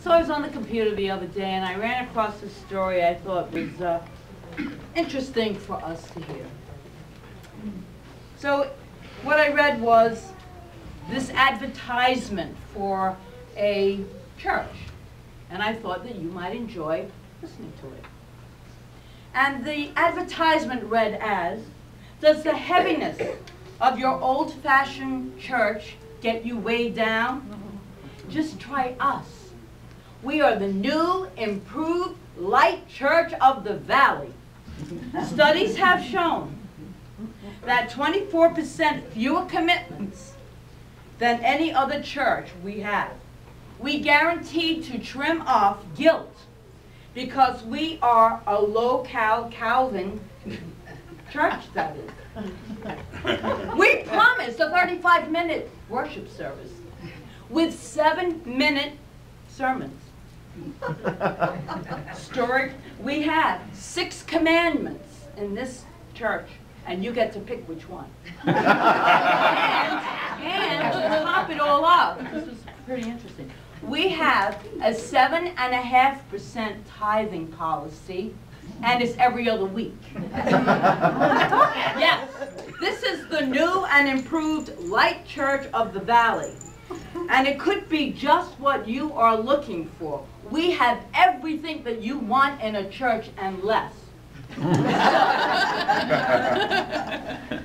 So I was on the computer the other day and I ran across a story I thought was interesting for us to hear. So what I read was this advertisement for a church, and I thought that you might enjoy listening to it. And the advertisement read as, does the heaviness of your old-fashioned church get you weighed down? Just try us. We are the new, improved Light Church of the Valley. Studies have shown that 24% fewer commitments than any other church we have. We guarantee to trim off guilt because we are a low-cal Calvin church, that is. We promise a 35-minute worship service with 7-minute sermons. We have 6 commandments in this church, and you get to pick which one. And to top it all up, this was pretty interesting, we have a 7.5% tithing policy, and it's every other week. Yes, this is the new and improved Light Church of the Valley. And it could be just what you are looking for. We have everything that you want in a church and less.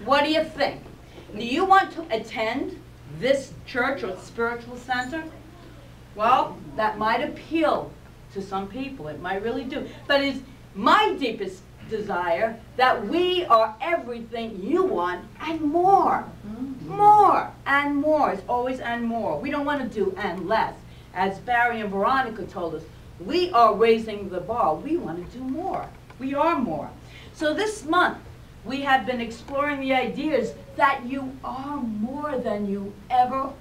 What do you think? Do you want to attend this church or spiritual center? Well, that might appeal to some people. It might really do. But it's my deepest desire that we are everything you want and more. More and more. It's always and more. We don't want to do and less. As Barry and Veronica told us, we are raising the bar. We want to do more. We are more. So this month, we have been exploring the ideas that you are more than you ever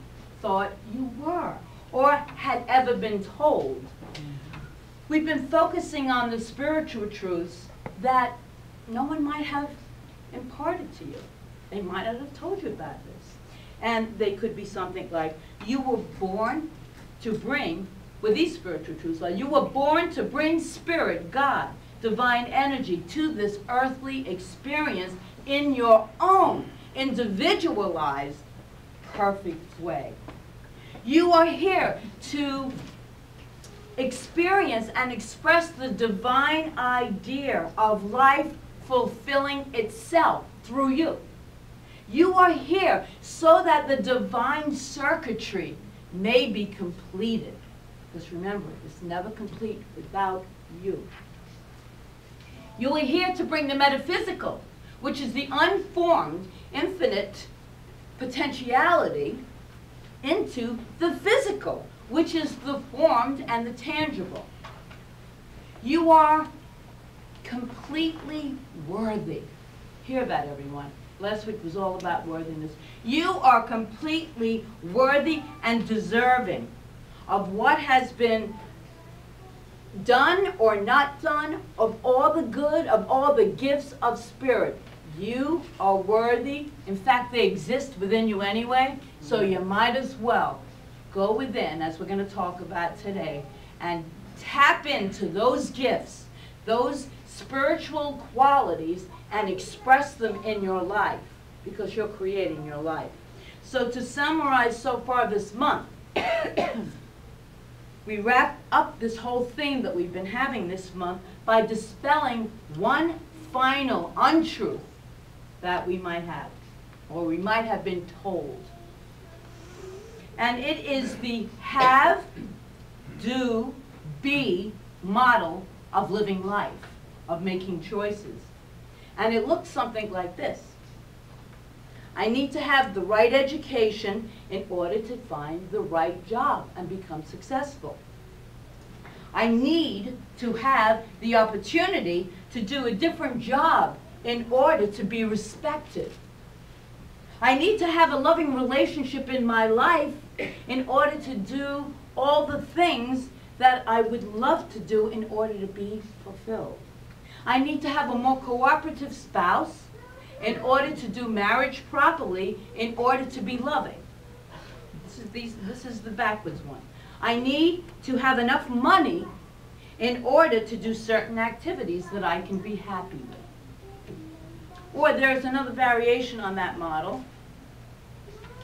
thought you were or had ever been told. We've been focusing on the spiritual truths that no one might have imparted to you. They might not have told you about this. And they could be something like, you were born to bring, with these spiritual truths, like you were born to bring spirit, God, divine energy to this earthly experience in your own individualized, perfect way. You are here to experience and express the divine idea of life fulfilling itself through you. You are here so that the divine circuitry may be completed. Because remember, it's never complete without you. You are here to bring the metaphysical, which is the unformed, infinite potentiality, into the physical, which is the formed and the tangible. You are completely worthy. Hear that, everyone. Last week was all about worthiness. You are completely worthy and deserving of what has been done or not done, of all the good, of all the gifts of spirit. You are worthy. In fact, they exist within you anyway, so you might as well go within, as we're going to talk about today, and tap into those gifts, those spiritual qualities, and express them in your life, because you're creating your life. So to summarize so far this month, we wrap up this whole theme that we've been having this month by dispelling one final untruth that we might have, or we might have been told. And it is the have, do, be model of living life, of making choices. And it looks something like this. I need to have the right education in order to find the right job and become successful. I need to have the opportunity to do a different job in order to be respected. I need to have a loving relationship in my life in order to do all the things that I would love to do in order to be fulfilled. I need to have a more cooperative spouse in order to do marriage properly, in order to be loving. This is the backwards one. I need to have enough money in order to do certain activities that I can be happy with. Or there's another variation on that model,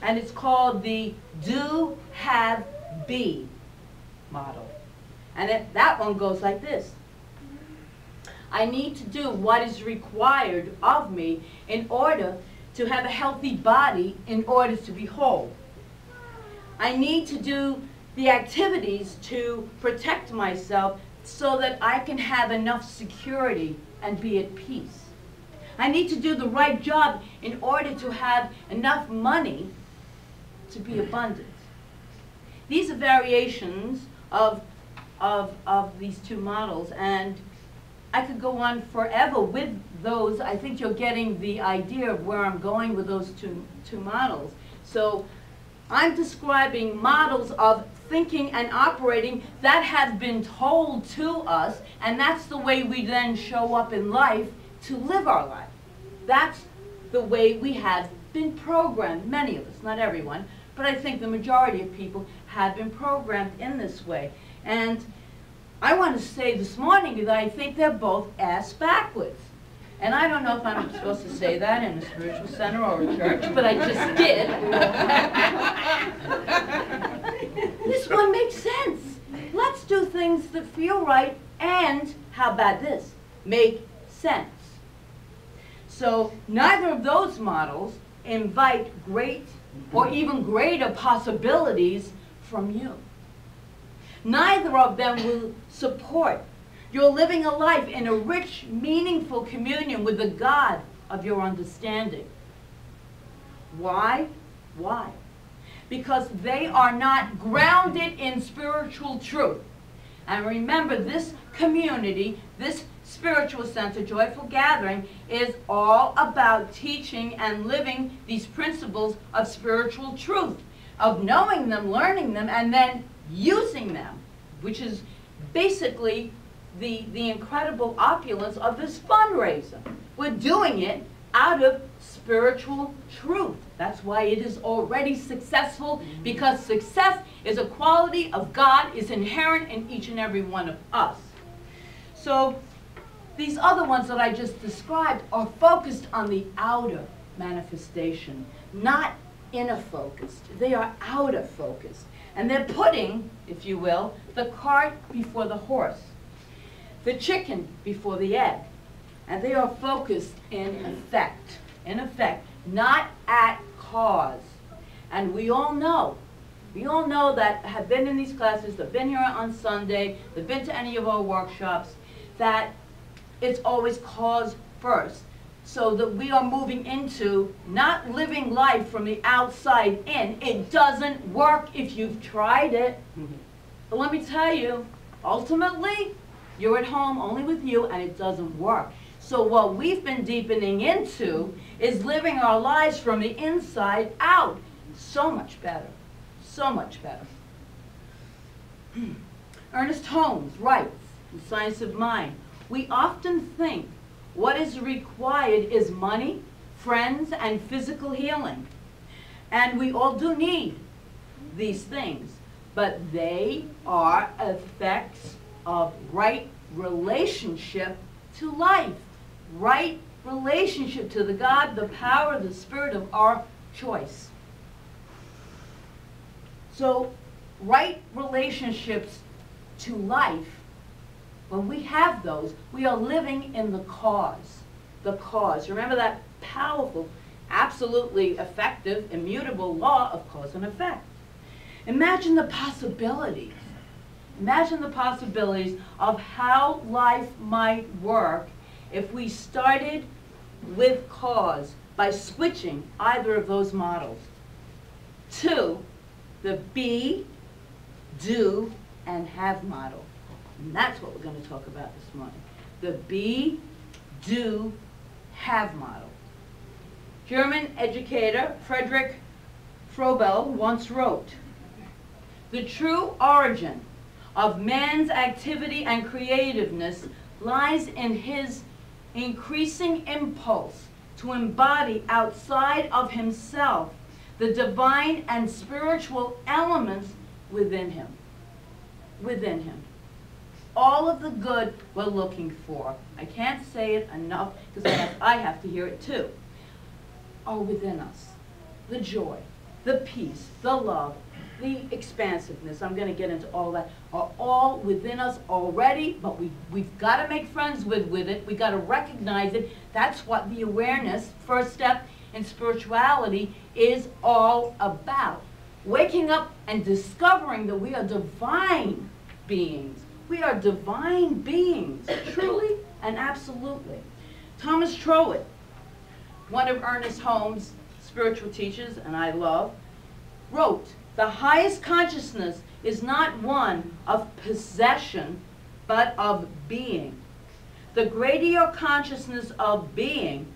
and it's called the do, have, be model. And that one goes like this. I need to do what is required of me in order to have a healthy body, in order to be whole. I need to do the activities to protect myself so that I can have enough security and be at peace. I need to do the right job in order to have enough money to be abundant. These are variations of these two models, and I could go on forever with those. I think you're getting the idea of where I'm going with those two models. So I'm describing models of thinking and operating that have been told to us, and that's the way we then show up in life to live our life. That's the way we have been programmed, many of us, not everyone, but I think the majority of people have been programmed in this way. And I want to say this morning that I think they're both ass backwards. And I don't know if I'm supposed to say that in a spiritual center or a church, but I just did. This one makes sense. Let's do things that feel right and, how about this, make sense. So neither of those models invite great or even greater possibilities from you. Neither of them will support your living a life in a rich, meaningful communion with the God of your understanding. Why? Why? Because they are not grounded in spiritual truth. And remember, this community, this spiritual center, Joyful Gathering, is all about teaching and living these principles of spiritual truth, of knowing them, learning them, and then using them, which is basically the incredible opulence of this fundraiser. We're doing it out of spiritual truth. That's why it is already successful, because success is a quality of God, is inherent in each and every one of us. So these other ones that I just described are focused on the outer manifestation, not inner focused. They are outer focused. And they're putting, if you will, the cart before the horse, the chicken before the egg. And they are focused in effect, not at cause. And we all know that have been in these classes, that have been here on Sunday, that have been to any of our workshops, that it's always cause first. So that we are moving into not living life from the outside in. It doesn't work if you've tried it. But let me tell you, ultimately, you're at home only with you, and it doesn't work. So what we've been deepening into is living our lives from the inside out. So much better. So much better. Ernest Holmes writes in Science of Mind, we often think what is required is money, friends, and physical healing. And we all do need these things, but they are effects of right relationship to life, right relationship to the God, the power, the spirit of our choice. So, right relationships to life, when we have those, we are living in the cause. The cause. Remember that powerful, absolutely effective, immutable law of cause and effect. Imagine the possibilities. Imagine the possibilities of how life might work if we started with cause by switching either of those models to the be, do, and have model. And that's what we're going to talk about this morning. The be, do, have model. German educator Friedrich Froebel once wrote, the true origin of man's activity and creativeness lies in his increasing impulse to embody outside of himself the divine and spiritual elements within him. within him. All of the good we're looking for, I can't say it enough because I have to hear it too, are within us. The joy, the peace, the love, the expansiveness, I'm going to get into all that, are all within us already, but we've got to make friends with it. We've got to recognize it. That's what the awareness, first step in spirituality, is all about. Waking up and discovering that we are divine beings. We are divine beings, truly and absolutely. Thomas Trowett, one of Ernest Holmes' spiritual teachers, and I love, wrote, "The highest consciousness is not one of possession, but of being. The greater your consciousness of being,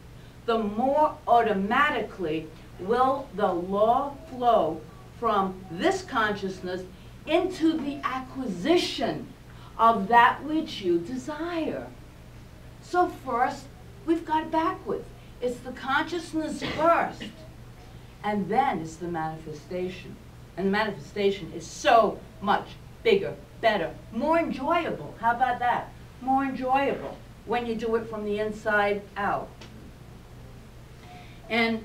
the more automatically will the law flow from this consciousness into the acquisition of that which you desire." So first, we've got it backwards. It's the consciousness first, and then it's the manifestation. And the manifestation is so much bigger, better, more enjoyable. How about that? More enjoyable when you do it from the inside out. And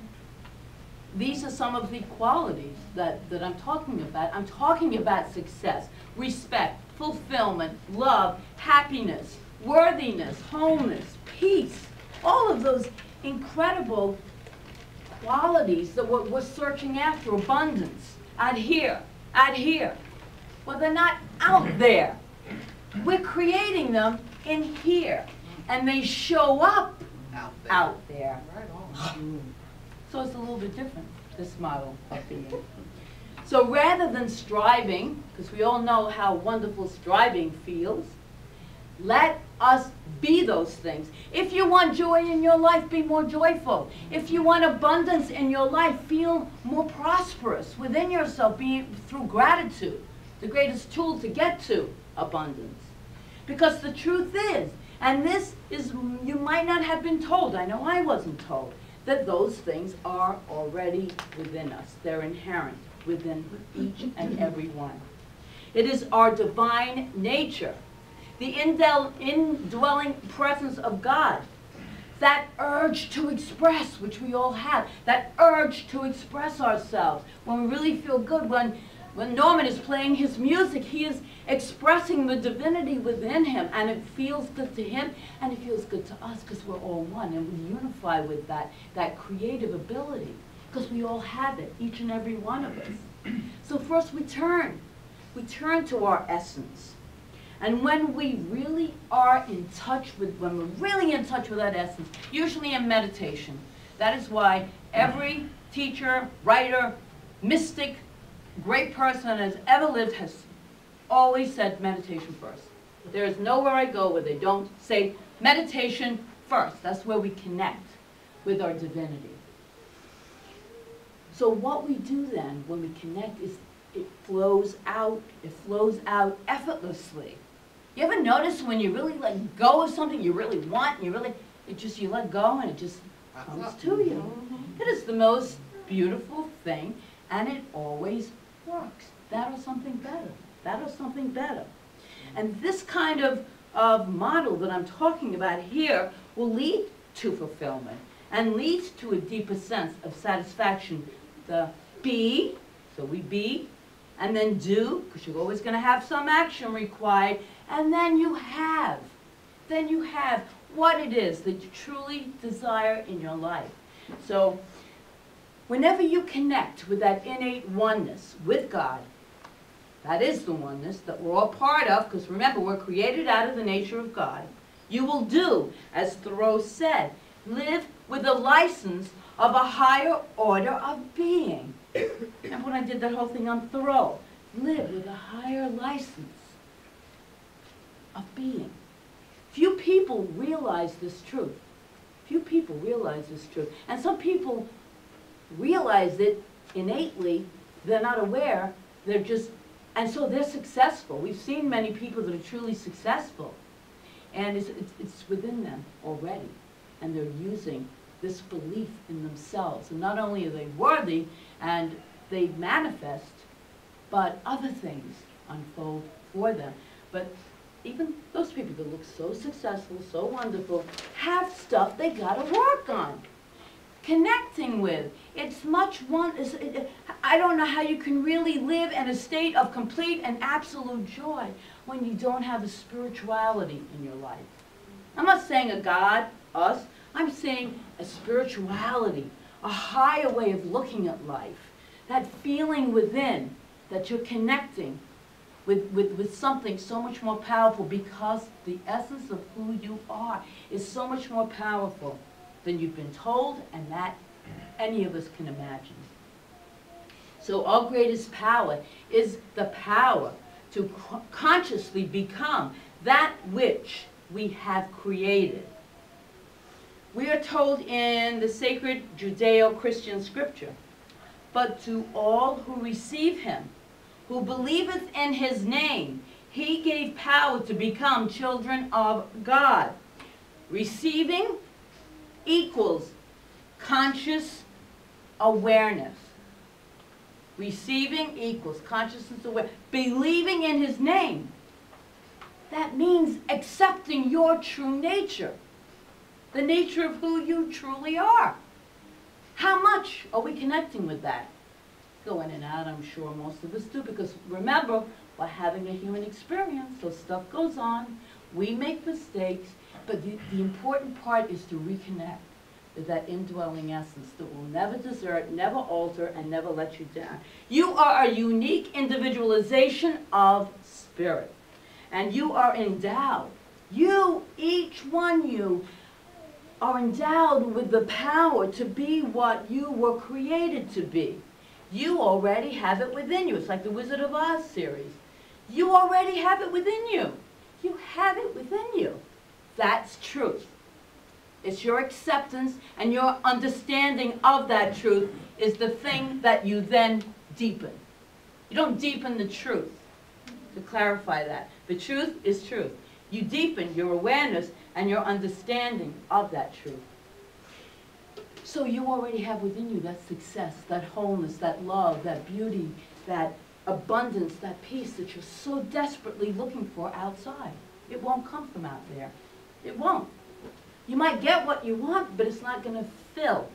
these are some of the qualities that I'm talking about. I'm talking about success, respect, fulfillment, love, happiness, worthiness, wholeness, peace, all of those incredible qualities that we're searching after, abundance, out here. Well, they're not out there. We're creating them in here, and they show up out there. Right on. So it's a little bit different, this model of being. So rather than striving, because we all know how wonderful striving feels, let us be those things. If you want joy in your life, be more joyful. If you want abundance in your life, feel more prosperous within yourself, be through gratitude, the greatest tool to get to abundance. Because the truth is, and this is, you might not have been told, I know I wasn't told, that those things are already within us. They're inherent within each and every one. It is our divine nature, the indwelling presence of God, that urge to express, which we all have, that urge to express ourselves. When we really feel good, when Norman is playing his music, he is expressing the divinity within him, and it feels good to him, and it feels good to us, because we're all one, and we unify with that creative ability, because we all have it, each and every one of us. So first we turn to our essence. And when we really are in touch with, when we're really in touch with that essence, usually in meditation, that is why every teacher, writer, mystic, great person that has ever lived has always said meditation first. There is nowhere I go where they don't say meditation first. That's where we connect with our divinity. So what we do then when we connect is it flows out effortlessly. You ever notice when you really let go of something you really want, and you let go and it just comes to you? It is the most beautiful thing, and it always works. That or something better. That or something better. And this kind of model that I'm talking about here will lead to fulfillment and leads to a deeper sense of satisfaction. The be, so we be, and then do, because you're always going to have some action required, and then you have what it is that you truly desire in your life. So whenever you connect with that innate oneness with God, that is the oneness that we're all part of, because remember, we're created out of the nature of God, you will do, as Thoreau said, live with a license of a higher order of being. And when I did that whole thing on Thoreau, live with a higher license of being. Few people realize this truth. Few people realize this truth. And some people realize it innately. They're not aware. They're just, and so they're successful. We've seen many people that are truly successful. And it's within them already. And they're using this belief in themselves. And not only are they worthy and they manifest, but other things unfold for them. But even those people that look so successful, so wonderful, have stuff they got to work on. Connecting with. It's much one. I don't know how you can really live in a state of complete and absolute joy when you don't have a spirituality in your life. I'm not saying a God, us. I'm saying a spirituality, a higher way of looking at life. That feeling within that you're connecting with something so much more powerful, because the essence of who you are is so much more powerful than you've been told and that any of us can imagine. So our greatest power is the power to consciously become that which we have created. We are told in the sacred Judeo-Christian scripture, "But to all who receive him, who believeth in his name, he gave power to become children of God." Receiving equals conscious awareness. Receiving equals consciousness awareness. Believing in his name. That means accepting your true nature. The nature of who you truly are. How much are we connecting with that? Go in and out, I'm sure most of us do, because remember, we're having a human experience, so stuff goes on. We make mistakes, but the important part is to reconnect with that indwelling essence that will never desert, never alter, and never let you down. You are a unique individualization of spirit. And you are endowed. You, each one you, are endowed with the power to be what you were created to be. You already have it within you. It's like the Wizard of Oz series. You already have it within you. You have it within you. That's truth. It's your acceptance and your understanding of that truth is the thing that you then deepen. You don't deepen the truth, to clarify that. The truth is truth. You deepen your awareness and your understanding of that truth. So you already have within you that success, that wholeness, that love, that beauty, that abundance, that peace that you're so desperately looking for outside. It won't come from out there. It won't. You might get what you want, but it's not going to fill.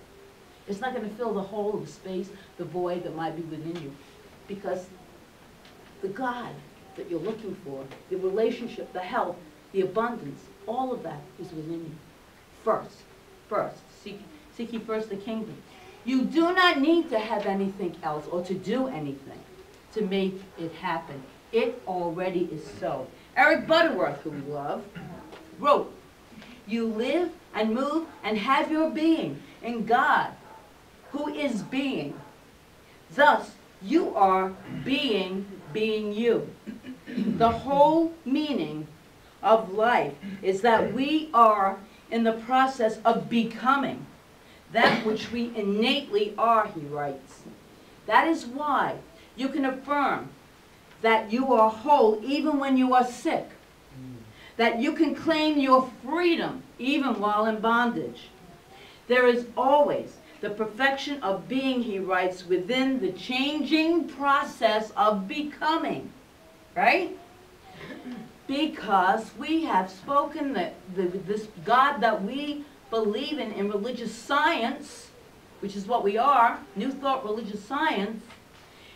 It's not going to fill the hole of space, the void that might be within you. Because the God that you're looking for, the relationship, the health, the abundance, all of that is within you. First. Seek ye first the kingdom. You do not need to have anything else or to do anything to make it happen. It already is so. Eric Butterworth, who we love, wrote, "You live and move and have your being in God, who is being. Thus, you are being you." The whole meaning of life is that we are in the process of becoming that which we innately are, he writes. That is why you can affirm that you are whole even when you are sick. That you can claim your freedom even while in bondage. There is always the perfection of being, he writes, within the changing process of becoming. Right? Because we have spoken that this God that we believe in religious science, which is what we are, New Thought religious science,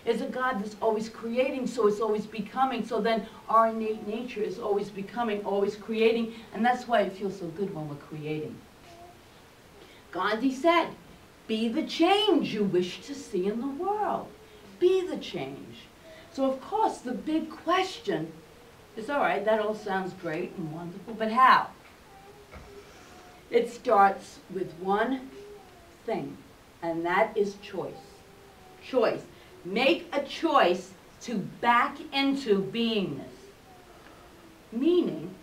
is a God that's always creating, so it's always becoming. So then our innate nature is always becoming, always creating, and that's why it feels so good when we're creating. Gandhi said, "Be the change you wish to see in the world." Be the change. So of course the big question is, all right, that all sounds great and wonderful, but how? It starts with one thing, and that is choice. Choice. Make a choice to back into beingness. Meaning,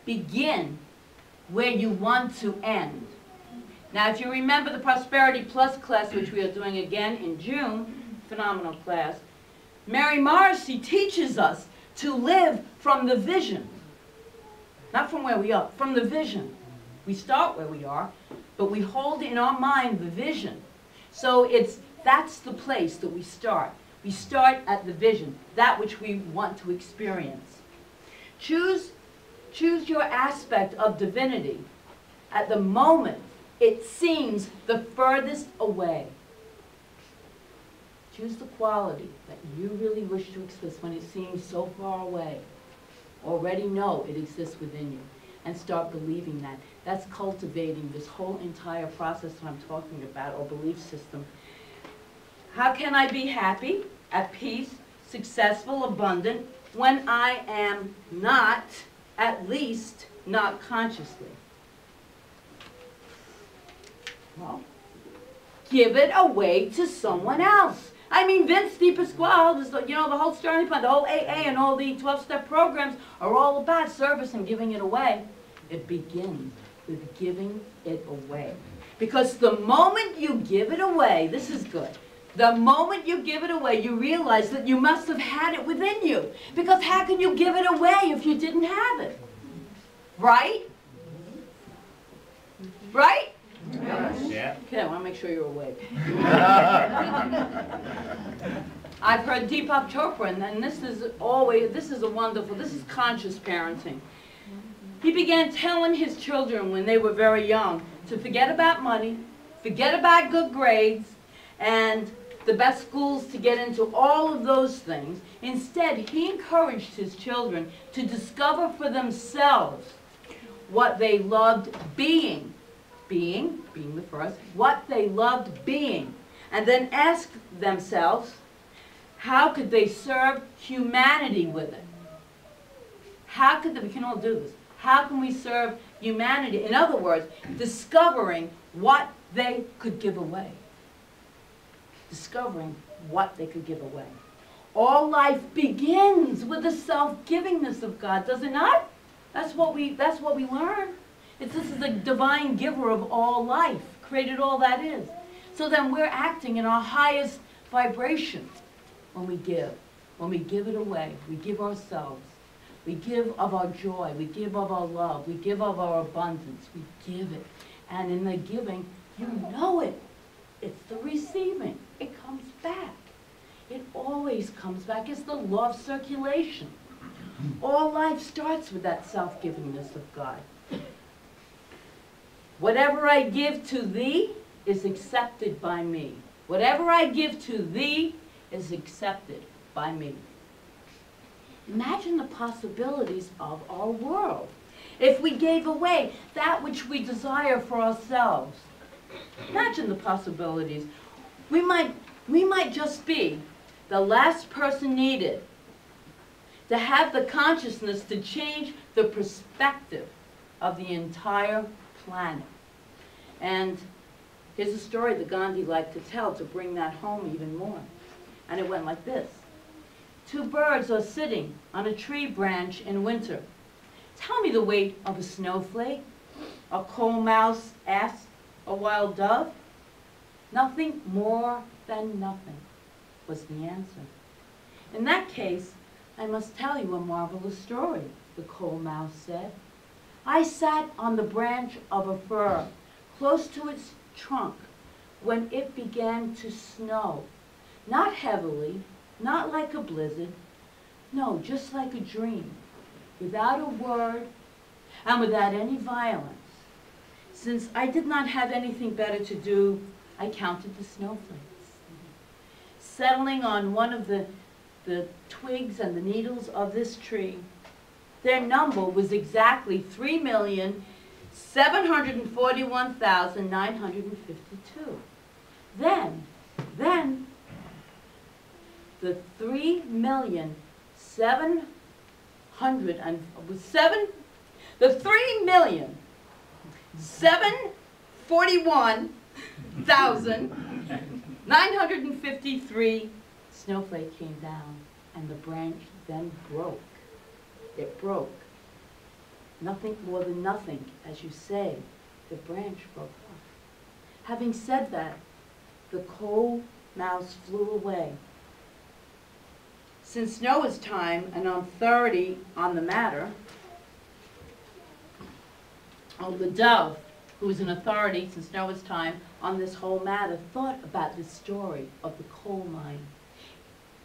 begin where you want to end. Now, if you remember the Prosperity Plus class, which we are doing again in June, phenomenal class, Mary Morrissey teaches us to live from the vision. Not from where we are, from the vision. We start where we are, but we hold in our mind the vision. So that's the place that we start. We start at the vision, that which we want to experience. Choose your aspect of divinity at the moment it seems the furthest away. Choose the quality that you really wish to express when it seems so far away. Already know it exists within you. And start believing that. That's cultivating this whole entire process that I'm talking about, or belief system. How can I be happy, at peace, successful, abundant, when I am not, at least, not consciously? Well, give it away to someone else. I mean, Vince DiPasquale, you know, the whole Starting Point, the whole AA and all the 12-step programs are all about service and giving it away. It begins with giving it away. Because the moment you give it away, this is good. The moment you give it away, you realize that you must have had it within you. Because how can you give it away if you didn't have it? Right? Right? Yeah. Okay, I want to make sure you're awake. I've heard Deepak Chopra, and this is a wonderful, this is conscious parenting. He began telling his children when they were very young to forget about money, forget about good grades, and the best schools to get into, all of those things. Instead, he encouraged his children to discover for themselves what they loved being the first, what they loved being, and then ask themselves, how could they serve humanity with it? How could they, we can all do this, how can we serve humanity? In other words, discovering what they could give away. Discovering what they could give away. All life begins with the self-givingness of God, does it not? That's what we learn. This is the divine giver of all life, created all that is. So then we're acting in our highest vibration when we give. When we give it away, we give ourselves. We give of our joy, we give of our love, we give of our abundance, we give it. And in the giving, you know it. It's the receiving. It comes back. It always comes back. It's the law of circulation. All life starts with that self-givingness of God. Whatever I give to thee is accepted by me. Whatever I give to thee is accepted by me. Imagine the possibilities of our world if we gave away that which we desire for ourselves. Imagine the possibilities. We might just be the last person needed to have the consciousness to change the perspective of the entire planet. And here's a story that Gandhi liked to tell to bring that home even more. And it went like this. Two birds are sitting on a tree branch in winter. Tell me the weight of a snowflake. A coal mouse asked a wild dove. Nothing more than nothing was the answer. In that case, I must tell you a marvelous story, the coal mouse said. I sat on the branch of a fir, close to its trunk, when it began to snow. Not heavily, not like a blizzard, no, just like a dream, without a word and without any violence. Since I did not have anything better to do, I counted the snowflakes. Settling on one of the twigs and the needles of this tree, their number was exactly 3,741,952. Then, the 3,741,953 snowflake came down, and the branch then broke. It broke. Nothing more than nothing, as you say, the branch broke off. Having said that, the coal mouse flew away. Since Noah's time, an authority on the matter, the dove, who was an authority since Noah's time on this whole matter, thought about this story of the coal mine.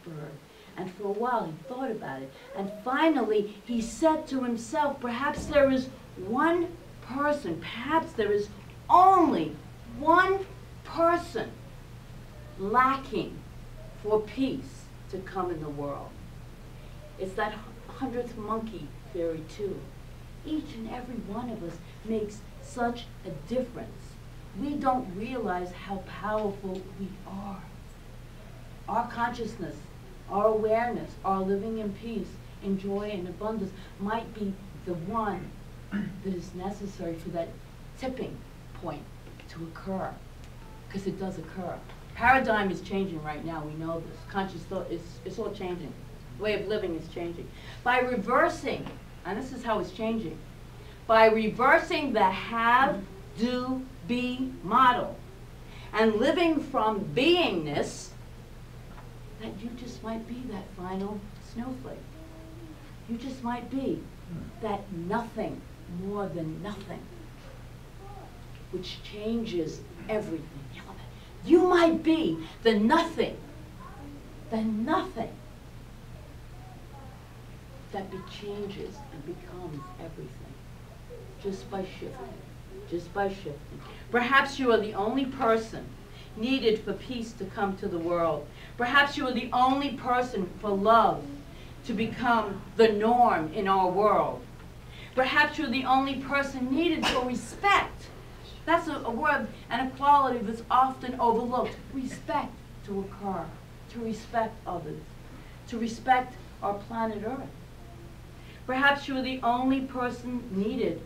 bird. And for a while he thought about it. And finally he said to himself, perhaps there is one person, perhaps there is only one person lacking for peace to come in the world. It's that 100th monkey theory too. Each and every one of us makes such a difference. We don't realize how powerful we are. Our consciousness, our awareness, our living in peace, in joy and abundance might be the one that is necessary for that tipping point to occur, because it does occur. Paradigm is changing right now, we know this. Conscious thought, it's all changing. The way of living is changing. By reversing, and this is how it's changing, by reversing the have, do, be model, and living from beingness, that you just might be that final snowflake. You just might be that nothing more than nothing, which changes everything. You might be the nothing that changes and becomes everything, just by shifting. Perhaps you are the only person needed for peace to come to the world. Perhaps you are the only person for love to become the norm in our world. Perhaps you're the only person needed for respect. That's a word and a quality that's often overlooked. Respect to occur, to respect others, to respect our planet Earth. Perhaps you're the only person needed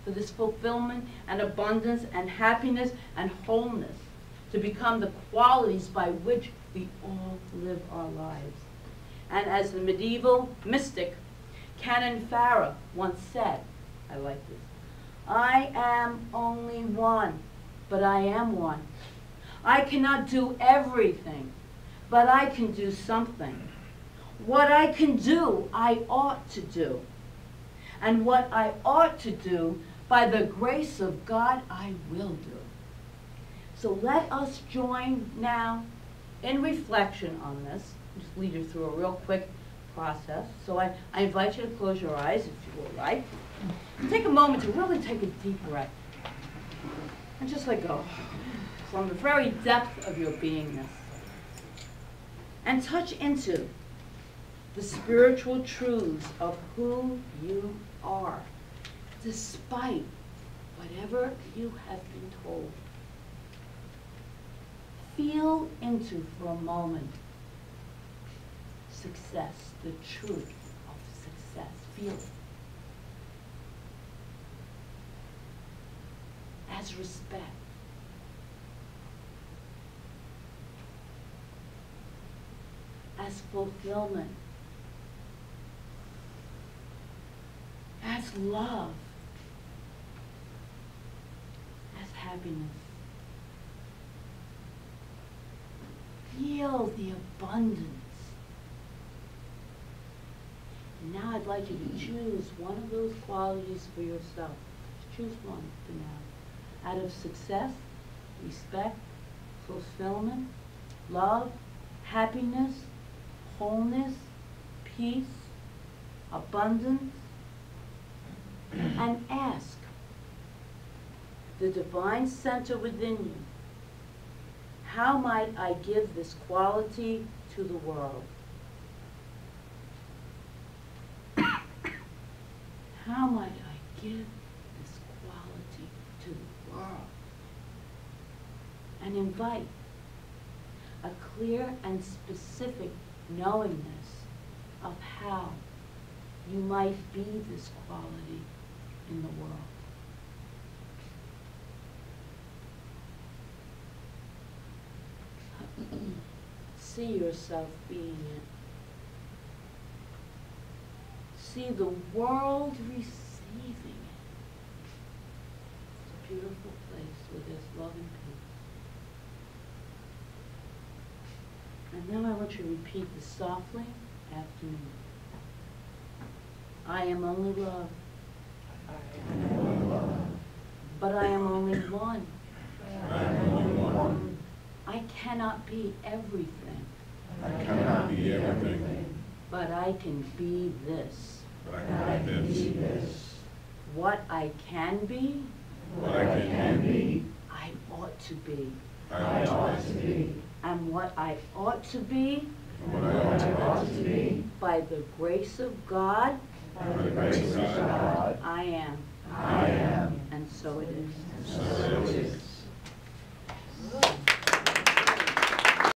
for this fulfillment and abundance and happiness and wholeness to become the qualities by which we all live our lives. And as the medieval mystic Canon Farah once said, I like this, I am only one, but I am one. I cannot do everything, but I can do something. What I can do, I ought to do. And what I ought to do, by the grace of God, I will do. So let us join now in reflection on this. I'll just lead you through a real quick process. So I invite you to close your eyes, if you would like. Take a moment to really take a deep breath. And just let go from the very depth of your beingness. And touch into the spiritual truths of who you are, despite whatever you have been told. Feel into, for a moment, success, the truth of success. Feel it. As respect. As fulfillment. As love. As happiness. Feel the abundance. And now I'd like you to choose one of those qualities for yourself. Just choose one for now. Out of success, respect, fulfillment, love, happiness, wholeness, peace, abundance, and ask the divine center within you, how might I give this quality to the world? How might I give this quality to the world? And invite a clear and specific knowingness of how you might be this quality in the world. See yourself being it. See the world receiving it. It's a beautiful place where there's love and peace. And then I want you to repeat this softly after me. I am only love. But I am only one. I cannot be everything. I cannot be everything. But I can be this. But I can be this. What I can be, What I can be, I ought to be. I ought to be. And what I ought to be, And what I ought to be, by the grace of God, by the grace of God, I am. I am. And so it is. So